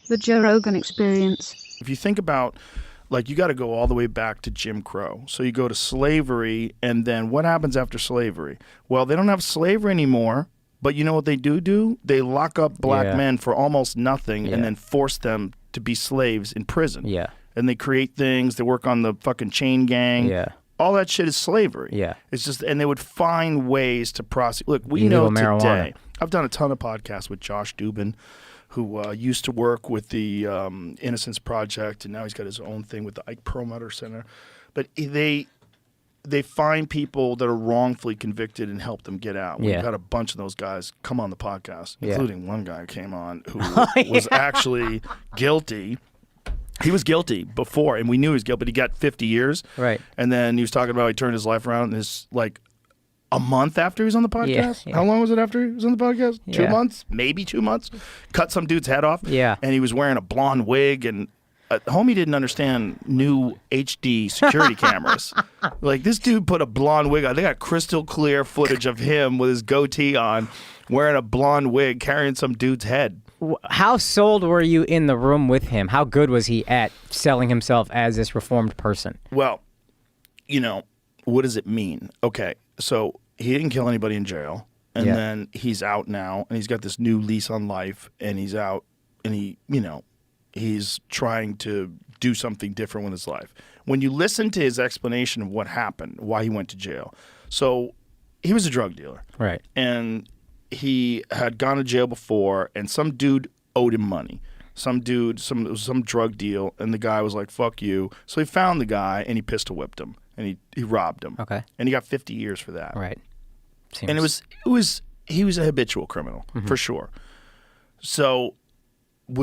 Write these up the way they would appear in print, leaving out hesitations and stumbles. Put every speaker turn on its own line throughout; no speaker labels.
The Joe Rogan Experience.
If you think about, like, you got to go all the way back to Jim Crow. So you go to slavery, and then what happens after slavery? Well, they don't have slavery anymore, but you know what they do? They lock up black men for almost nothing and then force them to be slaves in prison.
Yeah.
And they create things. They work on the fucking chain gang.
Yeah.
All that shit is slavery.
Yeah.
It's just, and they would find ways to prosecute. Look, we
Illegal
know today.
marijuana.
I've done a ton of podcasts with Josh Dubin, who used to work with the Innocence Project, and now he's got his own thing with the Ike Perlmutter Center. But they find people that are wrongfully convicted and help them get out. We've had a bunch of those guys come on the podcast, including one guy who came on who was actually guilty. He was guilty before, and we knew he was guilty, but he got 50 years.
Right.
And then he was talking about he turned his life around, and his, like, a month after he was on the podcast?
Yeah.
How long was it after he was on the podcast?
Yeah.
2 months? Maybe 2 months? Cut some dude's head off.
Yeah.
And he was wearing a blonde wig, and homie didn't understand new HD security cameras. Like, this dude put a blonde wig on. They got crystal clear footage of him with his goatee on, wearing a blonde wig, carrying some dude's head.
How sold were you in the room with him? How good was he at selling himself as this reformed person?
Well, you know, what does it mean? Okay, so he didn't kill anybody in jail, and then he's out now, and he's got this new lease on life, and he's out, and he's trying to do something different with his life. When you listen to his explanation of what happened, why he went to jail, so he was a drug dealer.
Right.
And he had gone to jail before, and some dude owed him money. Some dude, some drug deal, and the guy was like, fuck you. So he found the guy, and he pistol whipped him, and he robbed him.
Okay.
And he got 50 years for that.
Right.
And he was a habitual criminal, for sure. So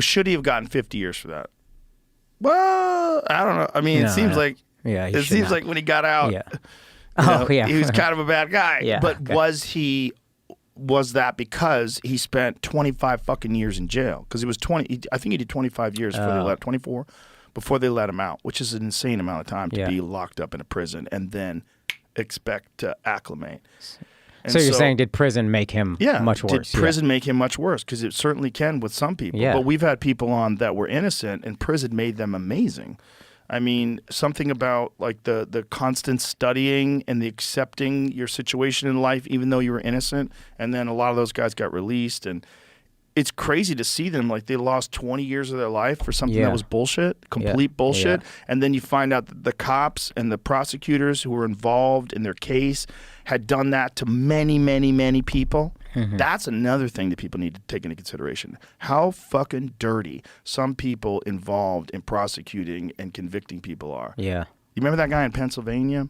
should he have gotten 50 years for that? Well, I don't know. I mean, it seems like when he got out, he was kind of a bad guy.
Yeah,
but was that because he spent 25 fucking years in jail? Because it was 20. I think he did 25 years before they let 24 before they let him out, which is an insane amount of time to be locked up in a prison and then expect to acclimate. And
so you're saying, did prison make him much worse?
Did prison make him much worse? Because it certainly can with some people.
Yeah.
But we've had people on that were innocent, and prison made them amazing. I mean, something about like the constant studying and the accepting your situation in life, even though you were innocent. And then a lot of those guys got released, and it's crazy to see them like they lost 20 years of their life for something that was bullshit, complete bullshit. And then you find out that the cops and the prosecutors who were involved in their case had done that to many, many, many people. That's another thing that people need to take into consideration. How fucking dirty some people involved in prosecuting and convicting people are.
Yeah.
You remember that guy in Pennsylvania?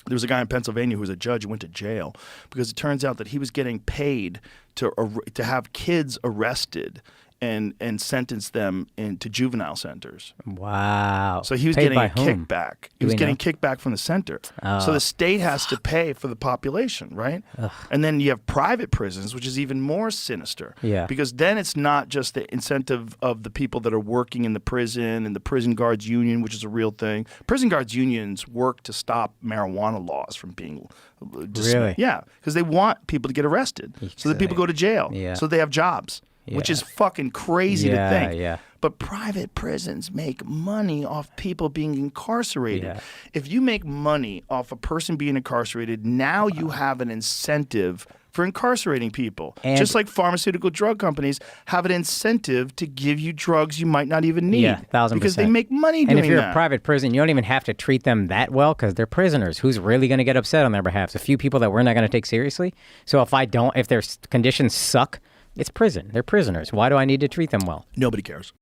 There was a guy in Pennsylvania who was a judge who went to jail because it turns out that he was getting paid to have kids arrested and sentence them into juvenile centers.
Wow.
So he was
Paid
getting
by
a
whom?
kickback. He was getting kickback from the center. So the state has to pay for the population, right? And then you have private prisons, which is even more sinister.
Yeah.
Because then it's not just the incentive of the people that are working in the prison and the prison guards union, which is a real thing. Prison guards unions work to stop marijuana laws from being
Really?
Yeah, because they want people to get arrested so that people go to jail.
Yeah.
So they have jobs. Which is fucking crazy to think.
Yeah.
But private prisons make money off people being incarcerated.
Yeah.
If you make money off a person being incarcerated, now you have an incentive for incarcerating people.
And
just like pharmaceutical drug companies have an incentive to give you drugs you might not even need.
Yeah, 1,000%.
Because they make money doing that.
And if you're a private prison, you don't even have to treat them that well because they're prisoners. Who's really going to get upset on their behalf? A few people that we're not going to take seriously. So if their conditions suck, it's prison. They're prisoners. Why do I need to treat them well?
Nobody cares.